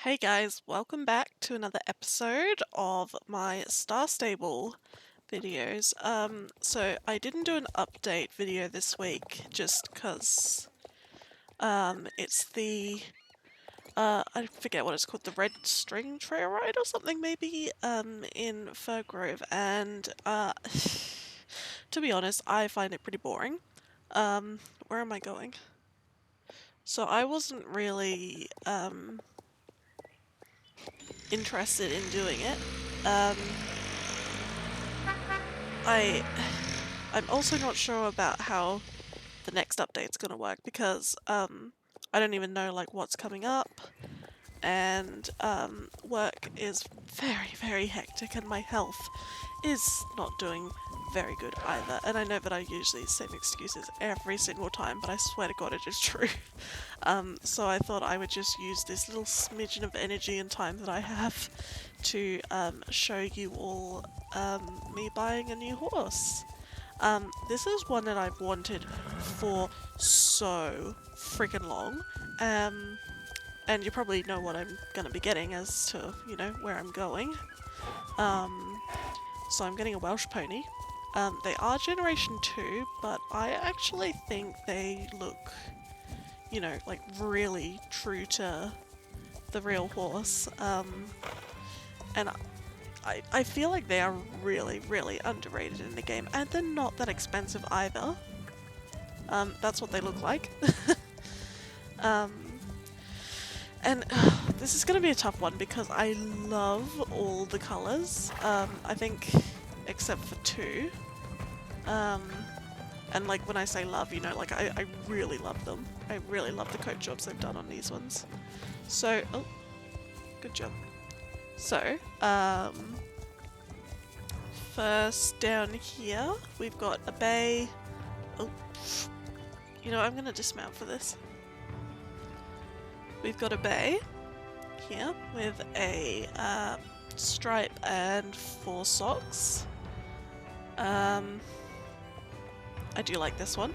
Hey guys, welcome back to another episode of my Star Stable videos. So I didn't do an update video this week just because it's the I forget what it's called, the Red String Trail Ride or something maybe in Fir Grove, and to be honest, I find it pretty boring. Where am I going? So I wasn't really interested in doing it. Um, I I'm also not sure about how the next update's gonna work because I don't even know like what's coming up, and work is very hectic and my health is not doing very good either. And I know that I use these same excuses every single time, but I swear to God it is true. So I thought I would just use this little smidgen of energy and time that I have to show you all me buying a new horse. This is one that I've wanted for so freaking long. And you probably know what I'm going to be getting as to, where I'm going. So I'm getting a Welsh pony. They are Generation 2, but I actually think they look, like really true to the real horse. And I feel like they are really underrated in the game, and they're not that expensive either. That's what they look like. um, and this is going to be a tough one because I love all the colours. I think, except for two. Um, and like when I say love, like I really love them. I really love the coat jobs they've done on these ones. So, oh, good job. So, first down here, we've got a bay. Oh, I'm gonna dismount for this. We've got a bay here with a stripe and 4 socks. I do like this one.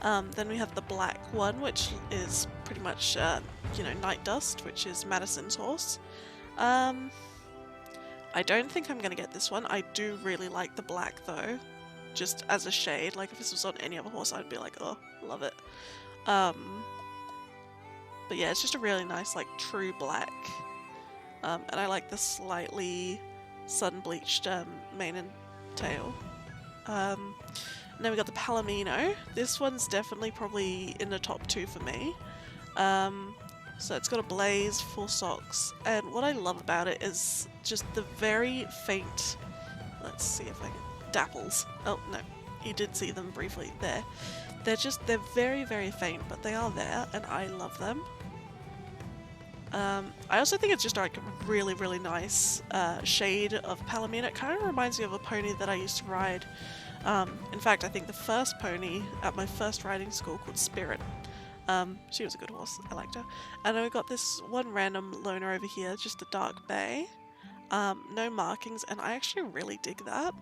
Then we have the black one, which is pretty much, Night Dust, which is Madison's horse. I don't think I'm gonna get this one. I do really like the black though, just as a shade. Like if this was on any other horse, I'd be like, oh, love it. But yeah, it's just a really nice, like, true black. And I like the slightly sun-bleached mane and tail. And then we got the Palomino. This one's definitely probably in the top 2 for me. So it's got a blaze, 4 socks, and what I love about it is just the very faint, let's see if I can, dapples. Oh no, you did see them briefly there. They're very faint, but they are there, and I love them. I also think it's just like a really nice shade of Palomino. It kind of reminds me of a pony that I used to ride. In fact, I think the first pony at my first riding school called Spirit. She was a good horse. I liked her. And then we got this one random loner over here, just a dark bay. No markings, and I actually really dig that.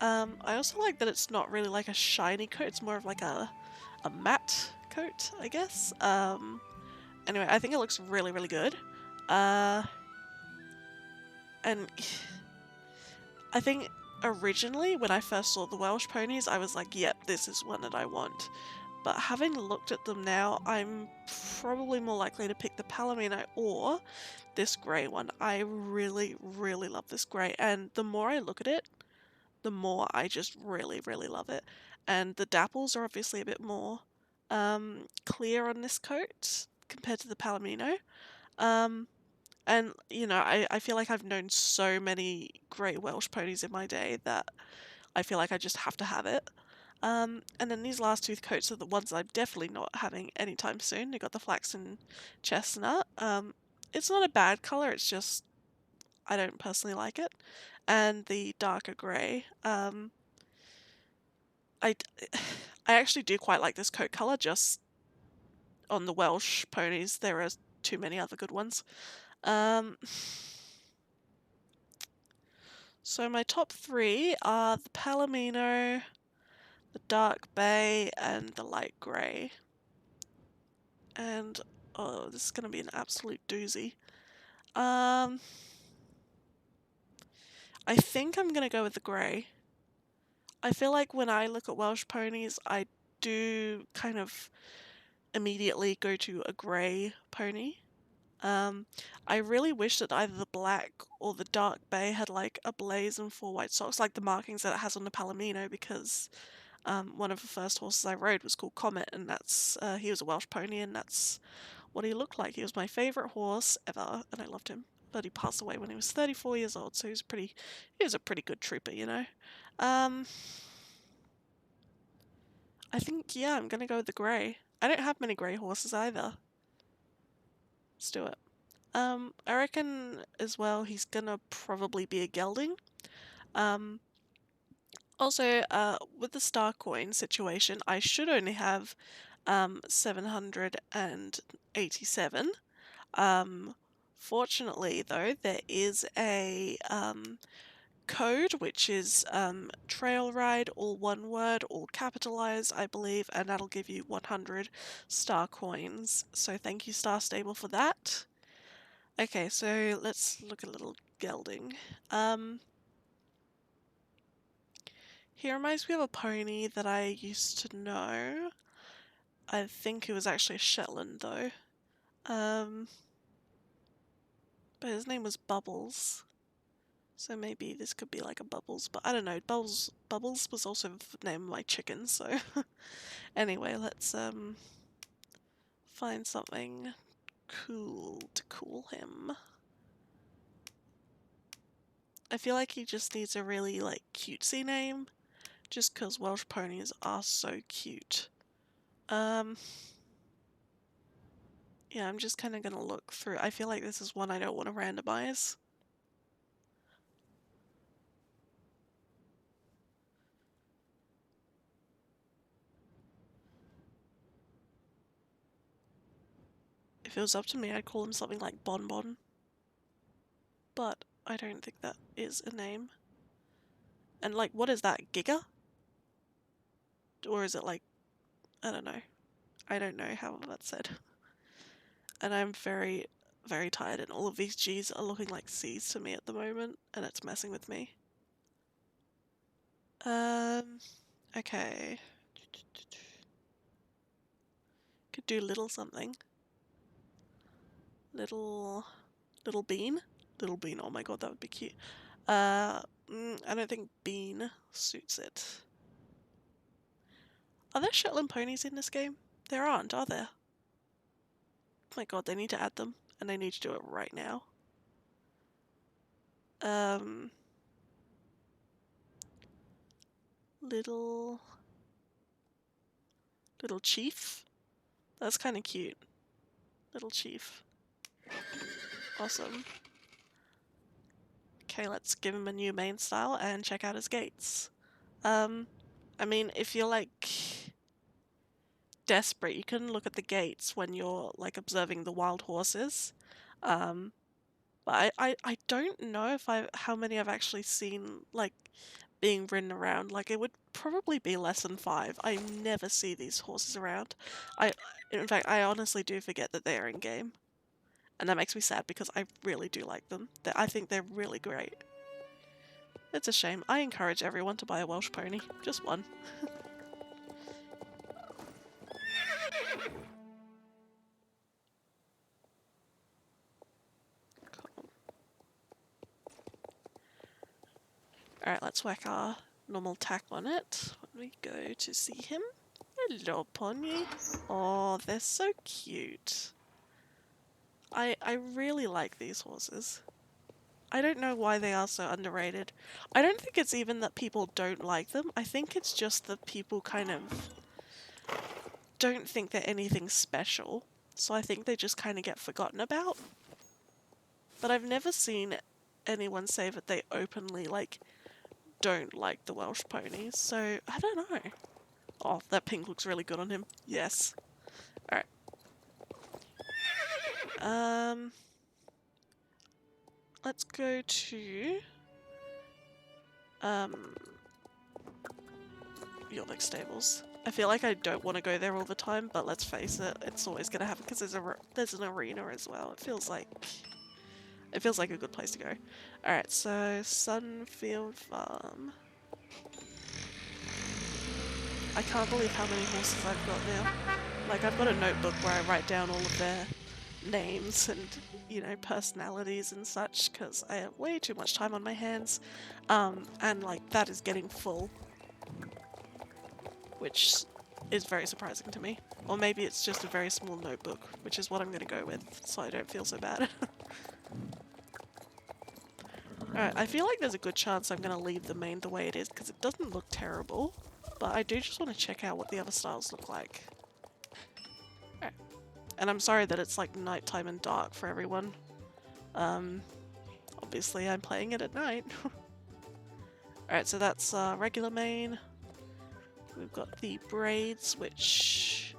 I also like that it's not really like a shiny coat. It's more of like a matte coat, I guess. Anyway, I think it looks really good. And I think originally when I first saw the Welsh ponies, I was like, yep, this is one that I want. But having looked at them now, I'm probably more likely to pick the Palomino or this grey one. I really love this grey, and the more I look at it, the more I just really love it. And the dapples are obviously a bit more clear on this coat compared to the Palomino. And, I feel like I've known so many great Welsh ponies in my day that I feel like I just have to have it. And then these last 2 coats are the ones I'm definitely not having anytime soon. They got the flaxen chestnut. It's not a bad colour, it's just I don't personally like it. And the darker grey. I actually do quite like this coat colour, just on the Welsh ponies there are too many other good ones. So my top 3 are the Palomino, the dark bay, and the light grey. And Oh, this is gonna be an absolute doozy. I think I'm gonna go with the grey. I feel like when I look at Welsh ponies, I do kind of immediately go to a grey pony. I really wish that either the black or the dark bay had like a blaze and 4 white socks, like the markings that it has on the Palomino, because one of the first horses I rode was called Comet, and that's he was a Welsh pony, and that's what he looked like. He was my favourite horse ever, and I loved him. But he passed away when he was 34 years old, so he was a pretty good trooper, you know. I think, yeah, I'm gonna go with the grey. I don't have many grey horses either. Let's do it. I reckon as well he's gonna probably be a gelding. Also, with the star coin situation, I should only have 787. Fortunately, though, there is a code which is trail ride, all one word, all capitalized, I believe, and that'll give you 100 star coins. So thank you, Star Stable, for that. Okay, so let's look at a little gelding. He reminds me of a pony that I used to know. I think it was actually a Shetland, though. But his name was Bubbles. So maybe this could be like a Bubbles, but I don't know. Bubbles was also the name of my chicken, so... Anyway, let's, find something cool to call him. I feel like he just needs a really, like, cutesy name, just because Welsh ponies are so cute. Yeah, I'm just kind of gonna look through. I feel like this is one I don't want to randomize. If it was up to me, I'd call him something like Bonbon. But I don't think that is a name. And like, what is that, Giga? Or is it like, I don't know. I don't know how that's said. And I'm very, very tired, and all of these G's are looking like C's to me at the moment, and it's messing with me. Okay. Could do little something. Little bean? Little bean, oh my god, that would be cute. I don't think bean suits it. Are there Shetland ponies in this game? There aren't, are there? Oh my god, they need to add them, and they need to do it right now. Little chief? That's kind of cute. Little chief. Awesome. Okay, let's give him a new main style and check out his gaits. I mean, if you're like desperate, you can look at the gaits when you're like observing the wild horses. But I don't know if how many I've actually seen like being ridden around. Like it would probably be less than 5. I never see these horses around. In fact, I honestly do forget that they are in game. And that makes me sad because I really do like them. I think they're really great. It's a shame. I encourage everyone to buy a Welsh pony. Just one. Cool. Alright, let's whack our normal tack on it when we go to see him. Hello, pony. Oh, they're so cute. I really like these horses. I don't know why they are so underrated. I don't think it's even that people don't like them. I think it's just that people kind of don't think they're anything special. So I think they just kind of get forgotten about. But I've never seen anyone say that they openly, like, don't like the Welsh ponies. So, I don't know. Oh, that pink looks really good on him. Yes. Alright. Let's go to York stables. I feel like I don't want to go there all the time, but let's face it, it's always going to happen because there's an arena as well. It feels like a good place to go. Alright, so Sunfield Farm. I can't believe how many horses I've got now. Like, I've got a notebook where I write down all of their names and, you know, personalities and such, because I have way too much time on my hands. And, like, that is getting full. Which is very surprising to me. Or maybe it's just a very small notebook, which is what I'm going to go with, so I don't feel so bad. Alright, I feel like there's a good chance I'm going to leave the main the way it is, because it doesn't look terrible. But I do just want to check out what the other styles look like. Alright. And I'm sorry that it's like nighttime and dark for everyone. Obviously I'm playing it at night. Alright, so that's regular main. We've got the braids, which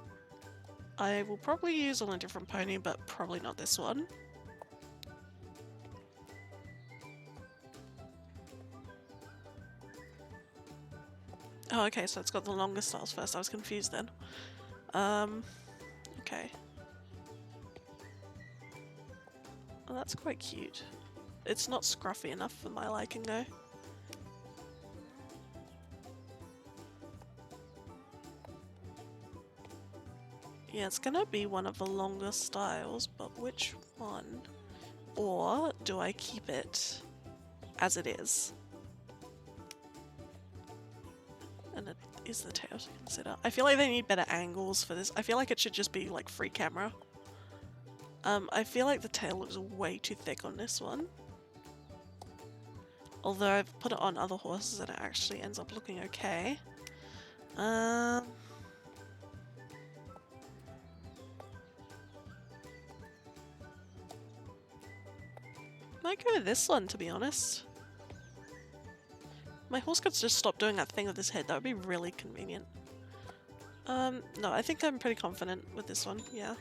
I will probably use on a different pony, but probably not this one. Oh, okay, so it's got the longer styles first. I was confused then. Okay. Well, that's quite cute. It's not scruffy enough for my liking, though. Yeah, it's gonna be one of the longer styles, but which one? Or do I keep it as it is? And it is the tail to consider. I feel like they need better angles for this. I feel like it should just be like free camera. I feel like the tail looks way too thick on this one. Although I've put it on other horses and it actually ends up looking okay. Might go with this one, to be honest. My horse could just stop doing that thing with his head. That would be really convenient. No, I think I'm pretty confident with this one, yeah.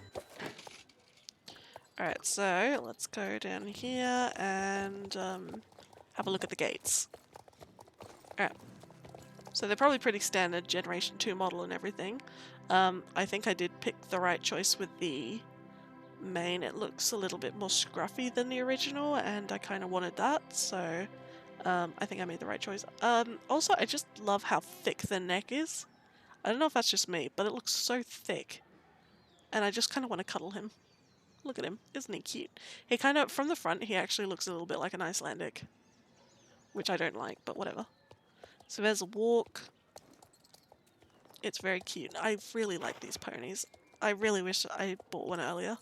Alright, so let's go down here and have a look at the gates. Alright. So they're probably pretty standard Generation 2 model and everything. I think I did pick the right choice with the mane. It looks a little bit more scruffy than the original, and I kind of wanted that, so I think I made the right choice. Also, I just love how thick the neck is. I don't know if that's just me, but it looks so thick. And I just kind of want to cuddle him. Look at him. Isn't he cute? He kind of, from the front, he actually looks a little bit like an Icelandic. Which I don't like, but whatever. So there's a walk. It's very cute. I really like these ponies. I really wish I bought one earlier.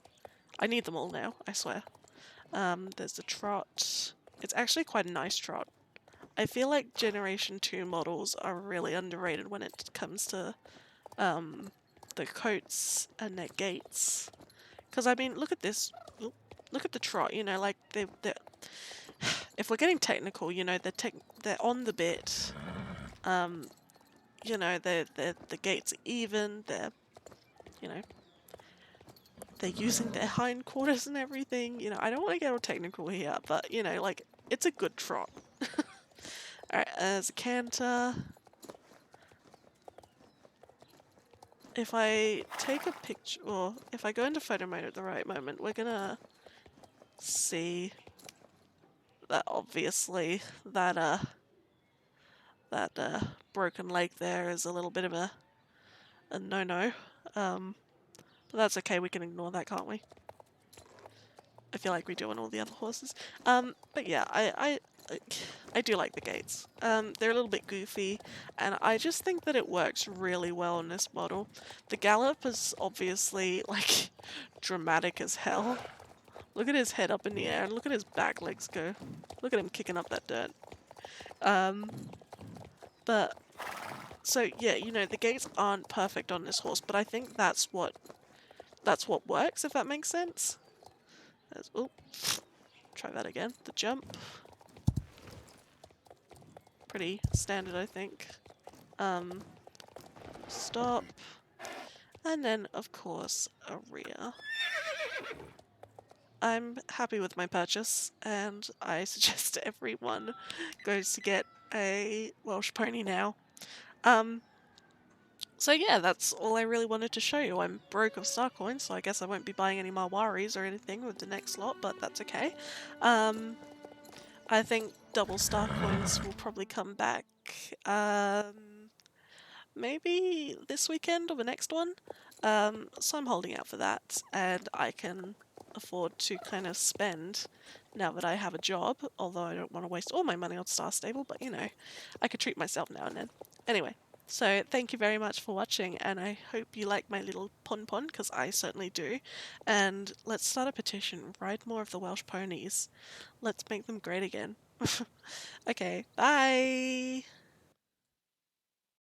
I need them all now, I swear. There's the trot. It's actually quite a nice trot. I feel like Generation 2 models are really underrated when it comes to the coats and their gaits. Because, I mean, look at this. Look at the trot, you know, like, they're if we're getting technical, you know, they're on the bit. You know, the gaits are even, you know, they're using their hindquarters and everything. You know, I don't want to get all technical here, but, you know, like, it's a good trot. Alright, there's a canter. If I take a picture, or if I go into photo mode at the right moment, we're gonna see that obviously that broken leg there is a little bit of a no-no. But that's okay, we can ignore that, can't we? I feel like we do on all the other horses. But yeah, I do like the gaits. They're a little bit goofy, and I just think that it works really well in this model. The gallop is obviously, like, dramatic as hell. Look at his head up in the air, and look at his back legs go. Look at him kicking up that dirt. But, so yeah, you know, the gaits aren't perfect on this horse, but I think that's what works, if that makes sense. Oh, try that again. The jump. Pretty standard, I think. Stop. And then, of course, a rear. I'm happy with my purchase, and I suggest everyone goes to get a Welsh pony now. So yeah, that's all I really wanted to show you. I'm broke of star coins, so I guess I won't be buying any more Waris or anything with the next lot, but that's okay. Um, I think double star coins will probably come back maybe this weekend or the next one. So I'm holding out for that, and I can afford to kind of spend now that I have a job, although I don't want to waste all my money on Star Stable, but you know, I could treat myself now and then. Anyway, so thank you very much for watching, and I hope you like my little pon, because I certainly do. And let's start a petition, ride more of the Welsh ponies. Let's make them great again. Okay, bye!